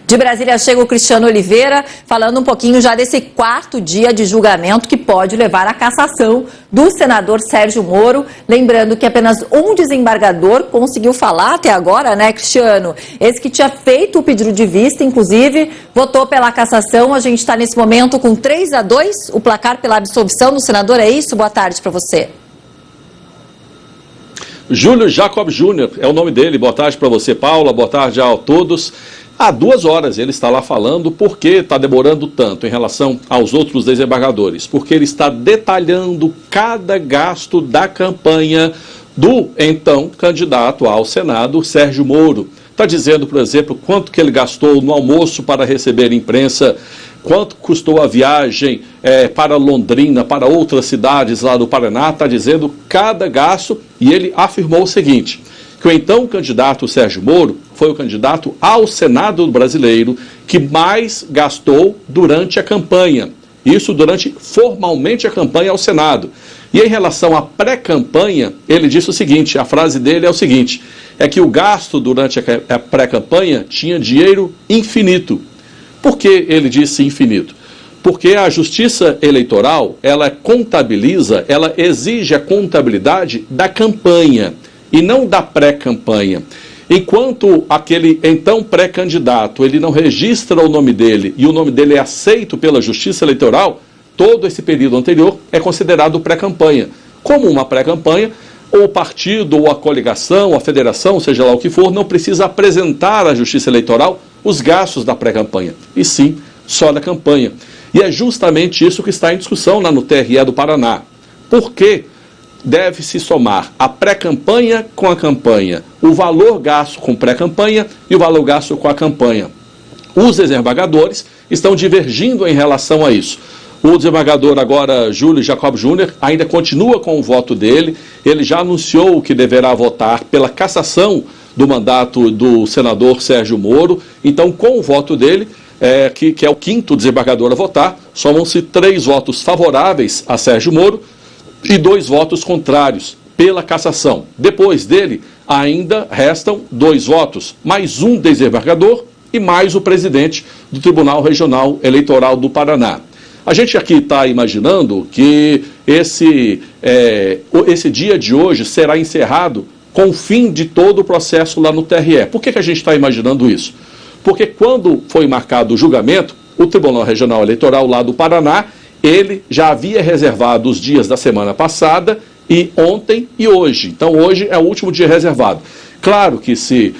De Brasília chega o Cristiano Oliveira, falando um pouquinho já desse quarto dia de julgamento que pode levar à cassação do senador Sérgio Moro. Lembrando que apenas um desembargador conseguiu falar até agora, né, Cristiano? Esse que tinha feito o pedido de vista, inclusive, votou pela cassação. A gente está nesse momento com 3-2, o placar pela absolvição do senador. É isso? Boa tarde para você. Júlio Jacob Júnior é o nome dele. Boa tarde para você, Paula. Boa tarde a todos. Há 2 horas ele está lá falando por que está demorando tanto em relação aos outros desembargadores. Porque ele está detalhando cada gasto da campanha do então candidato ao Senado, Sérgio Moro. Está dizendo, por exemplo, quanto que ele gastou no almoço para receber imprensa, quanto custou a viagem para Londrina, para outras cidades lá do Paraná. Está dizendo cada gasto e ele afirmou o seguinte: que o então candidato Sérgio Moro foi o candidato ao Senado brasileiro que mais gastou durante a campanha. Isso durante formalmente a campanha ao Senado. E em relação à pré-campanha, ele disse o seguinte, a frase dele é o seguinte, é que o gasto durante a pré-campanha tinha dinheiro infinito. Por que ele disse infinito? Porque a Justiça Eleitoral, ela contabiliza, ela exige a contabilidade da campanha e não da pré-campanha. Enquanto aquele então pré-candidato, ele não registra o nome dele e o nome dele é aceito pela Justiça Eleitoral, todo esse período anterior é considerado pré-campanha. Como uma pré-campanha, o partido, ou a coligação, a federação, seja lá o que for, não precisa apresentar à Justiça Eleitoral os gastos da pré-campanha, e sim só da campanha. E é justamente isso que está em discussão lá no TRE do Paraná. Por quê? Deve-se somar a pré-campanha com a campanha, o valor gasto com pré-campanha e o valor gasto com a campanha. Os desembargadores estão divergindo em relação a isso. O desembargador agora, Júlio Jacob Júnior, ainda continua com o voto dele. Ele já anunciou que deverá votar pela cassação do mandato do senador Sérgio Moro. Então, com o voto dele, que é o 5º desembargador a votar, somam-se 3 votos favoráveis a Sérgio Moro e 2 votos contrários pela cassação. Depois dele, ainda restam 2 votos, mais um desembargador e mais o presidente do Tribunal Regional Eleitoral do Paraná. A gente aqui está imaginando que esse dia de hoje será encerrado com o fim de todo o processo lá no TRE. Por que a gente está imaginando isso? Porque quando foi marcado o julgamento, o Tribunal Regional Eleitoral lá do Paraná, ele já havia reservado os dias da semana passada e ontem e hoje. Então hoje é o último dia reservado. Claro que se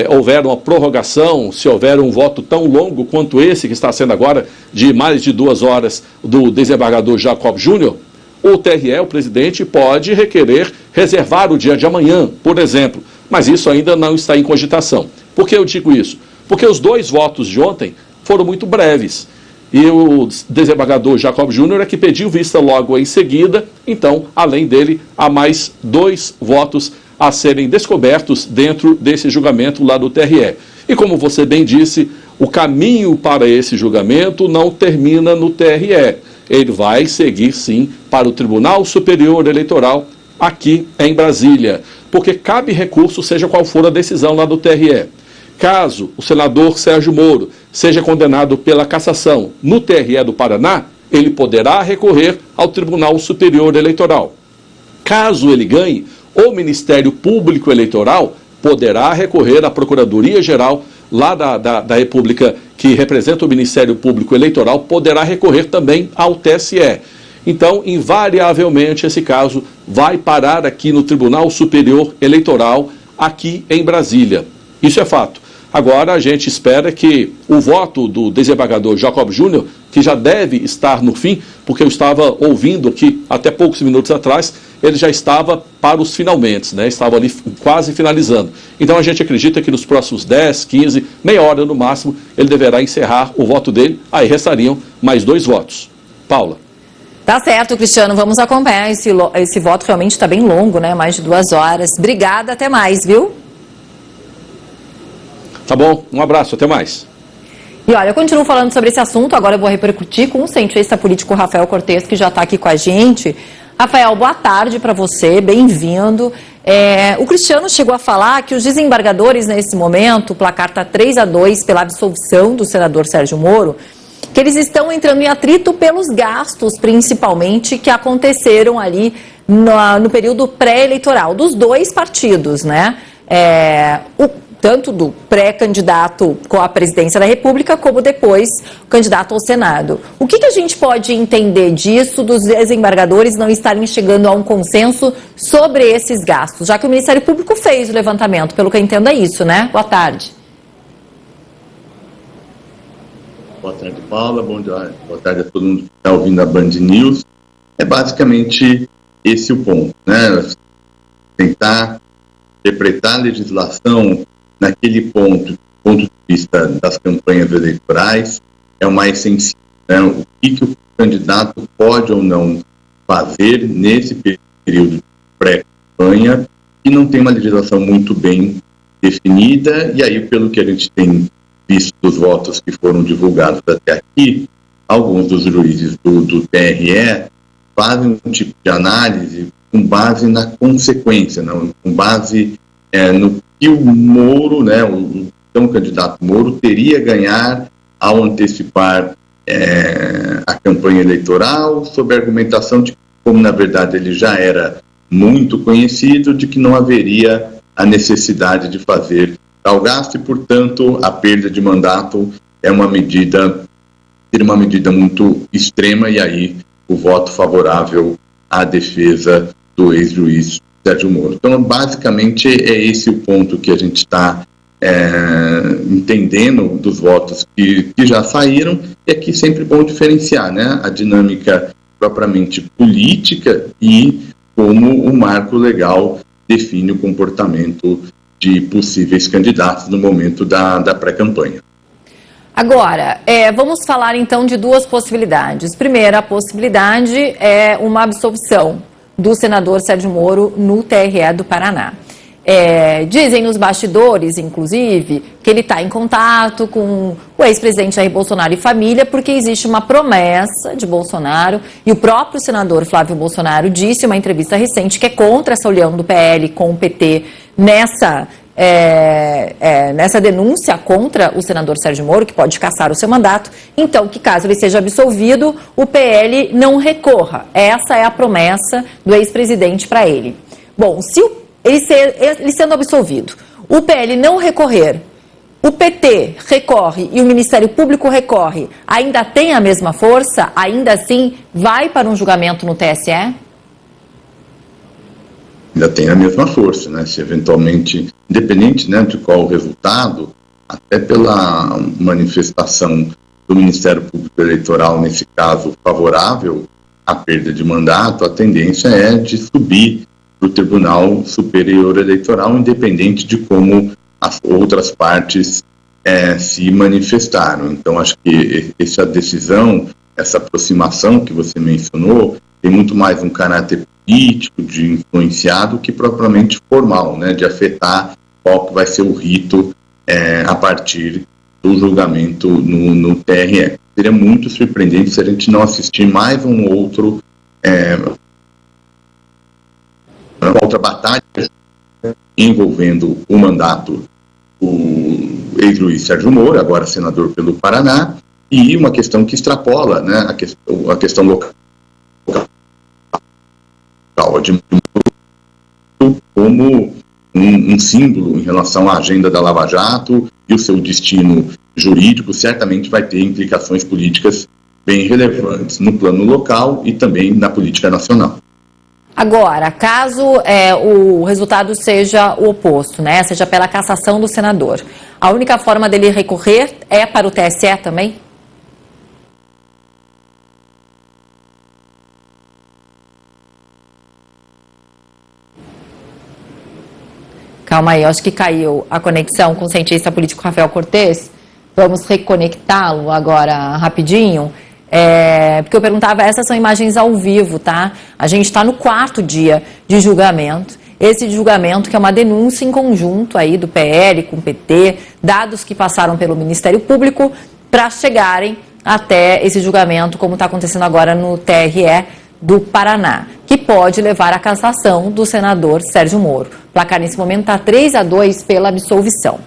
houver uma prorrogação, se houver um voto tão longo quanto esse que está sendo agora, de mais de 2 horas do desembargador Jacob Júnior, o TRE, o presidente, pode requerer reservar o dia de amanhã, por exemplo. Mas isso ainda não está em cogitação. Por que eu digo isso? Porque os 2 votos de ontem foram muito breves. E o desembargador Jacob Júnior é que pediu vista logo em seguida. Então, além dele, há mais 2 votos a serem descobertos dentro desse julgamento lá do TRE. E como você bem disse, o caminho para esse julgamento não termina no TRE. Ele vai seguir, sim, para o Tribunal Superior Eleitoral aqui em Brasília. Porque cabe recurso, seja qual for a decisão lá do TRE. Caso o senador Sérgio Moro seja condenado pela cassação no TRE do Paraná, ele poderá recorrer ao Tribunal Superior Eleitoral. Caso ele ganhe, o Ministério Público Eleitoral poderá recorrer à Procuradoria-Geral lá da República, que representa o Ministério Público Eleitoral, poderá recorrer também ao TSE. Então, invariavelmente, esse caso vai parar aqui no Tribunal Superior Eleitoral, aqui em Brasília. Isso é fato. Agora, a gente espera que o voto do desembargador Jacob Júnior, que já deve estar no fim, porque eu estava ouvindo aqui, até poucos minutos atrás, ele já estava para os finalmente, né? Estava ali quase finalizando. Então, a gente acredita que nos próximos 10, 15, meia hora no máximo, ele deverá encerrar o voto dele. Aí restariam mais 2 votos. Paula. Tá certo, Cristiano. Vamos acompanhar. Esse voto realmente está bem longo, né? Mais de 2 horas. Obrigada, até mais, viu? Tá bom, um abraço, até mais. E olha, eu continuo falando sobre esse assunto, agora eu vou repercutir com o cientista político Rafael Cortes, que já está aqui com a gente. Rafael, boa tarde para você, bem-vindo. O Cristiano chegou a falar que os desembargadores, nesse momento, o placar está 3-2 pela absolvição do senador Sérgio Moro, que eles estão entrando em atrito pelos gastos, principalmente, que aconteceram ali no período pré-eleitoral, dos dois partidos, né? Tanto do pré-candidato com a presidência da República, como depois o candidato ao Senado. O que a gente pode entender disso, dos desembargadores não estarem chegando a um consenso sobre esses gastos? Já que o Ministério Público fez o levantamento, pelo que eu entendo é isso, né? Boa tarde. Boa tarde, Paula. Boa tarde a todo mundo que está ouvindo a Band News. É basicamente esse o ponto, né? Tentar interpretar a legislação naquele ponto de vista das campanhas eleitorais é o mais sensível, né? O que o candidato pode ou não fazer nesse período de pré-campanha, que não tem uma legislação muito bem definida, e aí, pelo que a gente tem visto dos votos que foram divulgados até aqui, alguns dos juízes do TRE fazem um tipo de análise com base na consequência, não, com base no que o Moro, né, o então candidato Moro, teria a ganhar ao antecipar a campanha eleitoral, sob a argumentação de que, como na verdade ele já era muito conhecido, de que não haveria a necessidade de fazer tal gasto e, portanto, a perda de mandato é uma medida muito extrema, e aí o voto favorável à defesa do ex-juiz Sérgio Moro. Então, basicamente, é esse o ponto que a gente está entendendo dos votos que já saíram, e aqui sempre bom diferenciar, né, a dinâmica propriamente política e como o marco legal define o comportamento de possíveis candidatos no momento da pré-campanha. Agora, vamos falar então de duas possibilidades. Primeira, a possibilidade é uma absolvição do senador Sérgio Moro no TRE do Paraná. Dizem nos bastidores, inclusive, que ele está em contato com o ex-presidente Jair Bolsonaro e família, porque existe uma promessa de Bolsonaro, e o próprio senador Flávio Bolsonaro disse em uma entrevista recente que é contra essa união do PL com o PT nessa denúncia contra o senador Sérgio Moro, que pode cassar o seu mandato. Então, que caso ele seja absolvido, o PL não recorra. Essa é a promessa do ex-presidente para ele. Bom, se ele sendo absolvido, o PL não recorrer, o PT recorre e o Ministério Público recorre, ainda tem a mesma força? Ainda assim, vai para um julgamento no TSE? Ainda tem a mesma força, né? Se eventualmente, independente, né, de qual o resultado, até pela manifestação do Ministério Público Eleitoral, nesse caso favorável à perda de mandato, a tendência é de subir para o Tribunal Superior Eleitoral, independente de como as outras partes se manifestaram. Então, acho que essa decisão, essa aproximação que você mencionou, tem muito mais um caráter político, de influenciado, que propriamente formal, né, de afetar qual que vai ser o rito a partir do julgamento no TRE. Seria muito surpreendente se a gente não assistir mais um outro outra batalha envolvendo o mandato do ex-juiz Sérgio Moro, agora senador pelo Paraná, e uma questão que extrapola, né, a questão local de como um símbolo em relação à agenda da Lava Jato, e o seu destino jurídico certamente vai ter implicações políticas bem relevantes no plano local e também na política nacional. Agora, caso o resultado seja o oposto, né, seja pela cassação do senador, a única forma dele recorrer é para o TSE também? Calma aí, acho que caiu a conexão com o cientista político Rafael Cortes. Vamos reconectá-lo agora rapidinho. Porque eu perguntava, essas são imagens ao vivo, tá? A gente está no 4º dia de julgamento. Esse julgamento que é uma denúncia em conjunto aí do PL com o PT, dados que passaram pelo Ministério Público para chegarem até esse julgamento, como está acontecendo agora no TRE do Paraná. que pode levar à cassação do senador Sérgio Moro. O placar nesse momento está 3-2 pela absolvição.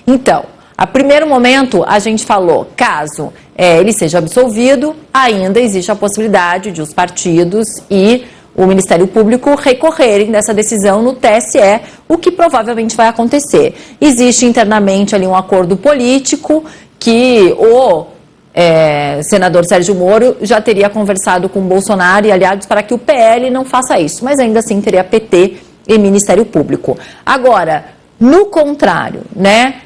Então, a primeiro momento a gente falou, caso ele seja absolvido, ainda existe a possibilidade de os partidos e o Ministério Público recorrerem dessa decisão no TSE, o que provavelmente vai acontecer. Existe internamente ali um acordo político que o senador Sérgio Moro já teria conversado com o Bolsonaro e aliados para que o PL não faça isso, mas ainda assim teria PT e Ministério Público. Agora, no contrário, né,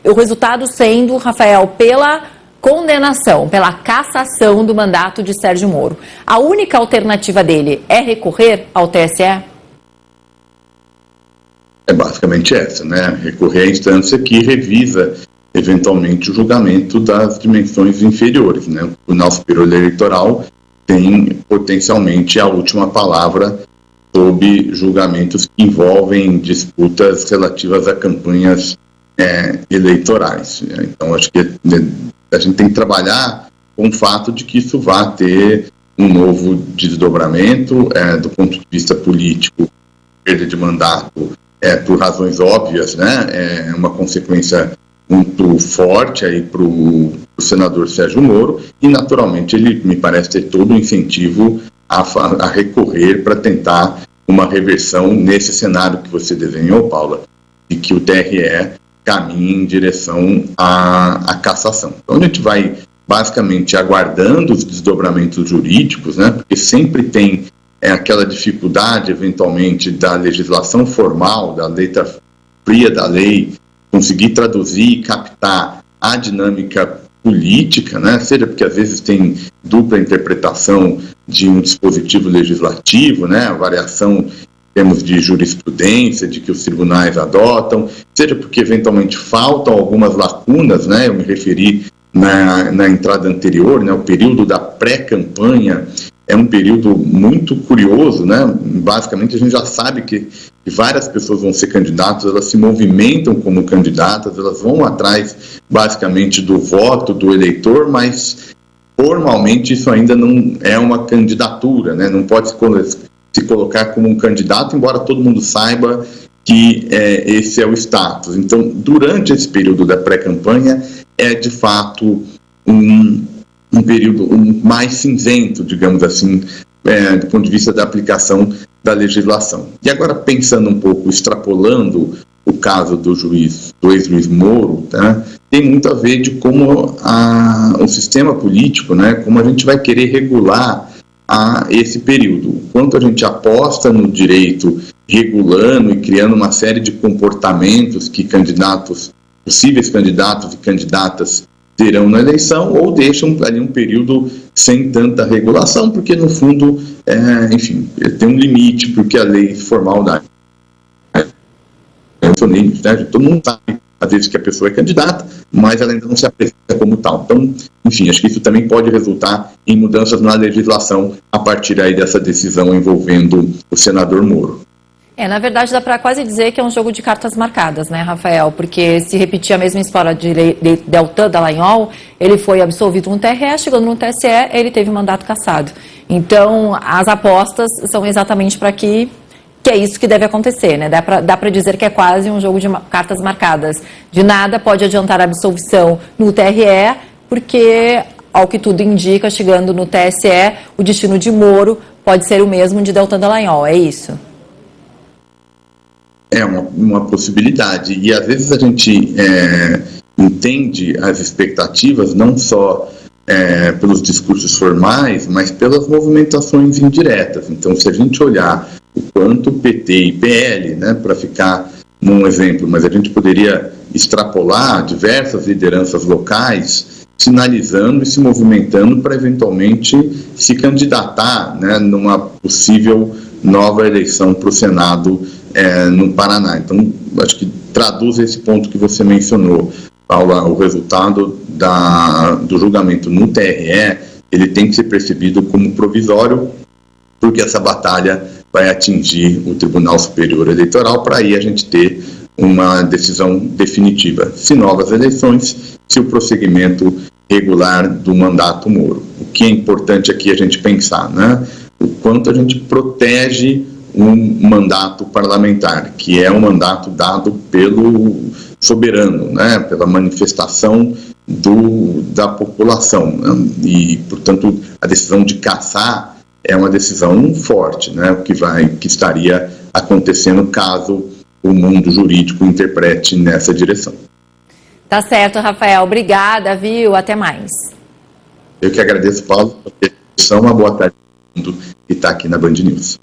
o resultado sendo, Rafael, pela condenação, pela cassação do mandato de Sérgio Moro. A única alternativa dele é recorrer ao TSE? É basicamente essa, né? Recorrer à instância que revisa eventualmente o julgamento das dimensões inferiores, né? O Tribunal Superior Eleitoral tem potencialmente a última palavra sobre julgamentos que envolvem disputas relativas a campanhas eleitorais. Então, acho que a gente tem que trabalhar com o fato de que isso vai ter um novo desdobramento do ponto de vista político, perda de mandato por razões óbvias, né? É uma consequência muito forte aí para o senador Sérgio Moro e, naturalmente, ele me parece ter todo o incentivo a recorrer para tentar uma reversão nesse cenário que você desenhou, Paula, de que o TRE caminhe em direção à cassação. Então, a gente vai basicamente aguardando os desdobramentos jurídicos, né, porque sempre tem aquela dificuldade, eventualmente, da legislação formal, da letra fria da lei, conseguir traduzir e captar a dinâmica política, né, seja porque às vezes tem dupla interpretação de um dispositivo legislativo, né, a variação em termos de jurisprudência, de que os tribunais adotam, seja porque eventualmente faltam algumas lacunas, né, eu me referi na entrada anterior, né, o período da pré-campanha é um período muito curioso, né, basicamente a gente já sabe que várias pessoas vão ser candidatas, elas se movimentam como candidatas, elas vão atrás basicamente do voto do eleitor, mas formalmente isso ainda não é uma candidatura, né, não pode se colocar como um candidato, embora todo mundo saiba que esse é o status. Então, durante esse período da pré-campanha, é de fato um período mais cinzento, digamos assim, do ponto de vista da aplicação da legislação. E agora, pensando um pouco, extrapolando o caso do ex-juiz Moro, tá, tem muito a ver de como o sistema político, né, como a gente vai querer regular esse período. O quanto a gente aposta no direito regulando e criando uma série de comportamentos que possíveis candidatos e candidatas terão na eleição, ou deixam ali um período sem tanta regulação, porque no fundo, enfim, tem um limite porque a lei formal dá. Todo mundo sabe, às vezes, que a pessoa é candidata, mas ela ainda não se apresenta como tal. Então, enfim, acho que isso também pode resultar em mudanças na legislação a partir aí dessa decisão envolvendo o senador Moro. Na verdade, dá para quase dizer que é um jogo de cartas marcadas, né, Rafael? Porque se repetir a mesma história de Deltan Dallagnol, ele foi absolvido no TRE, chegando no TSE, ele teve mandato cassado. Então, as apostas são exatamente para que é isso que deve acontecer, né? Dá para dizer que é quase um jogo de cartas marcadas. De nada pode adiantar a absolvição no TRE, porque, ao que tudo indica, chegando no TSE, o destino de Moro pode ser o mesmo de Deltan Dallagnol, é isso? É uma possibilidade, e às vezes a gente entende as expectativas não só pelos discursos formais, mas pelas movimentações indiretas. Então, se a gente olhar o quanto PT e PL, né, para ficar num exemplo, mas a gente poderia extrapolar diversas lideranças locais sinalizando e se movimentando para eventualmente se candidatar, né, numa possível nova eleição para o Senado no Paraná. Então, acho que traduz esse ponto que você mencionou, Paula, o resultado do julgamento no TRE, ele tem que ser percebido como provisório, porque essa batalha vai atingir o Tribunal Superior Eleitoral, para aí a gente ter uma decisão definitiva, se novas eleições, se o prosseguimento regular do mandato Moro. O que é importante aqui a gente pensar, né? o quanto a gente protege um mandato parlamentar, que é um mandato dado pelo soberano, né, pela manifestação da população, né, e, portanto, a decisão de caçar é uma decisão forte, né, que estaria acontecendo caso o mundo jurídico interprete nessa direção. Tá certo, Rafael. Obrigada, viu? Até mais. Eu que agradeço, Paulo, pela atenção. Uma boa tarde a todo mundo que está aqui na Band News.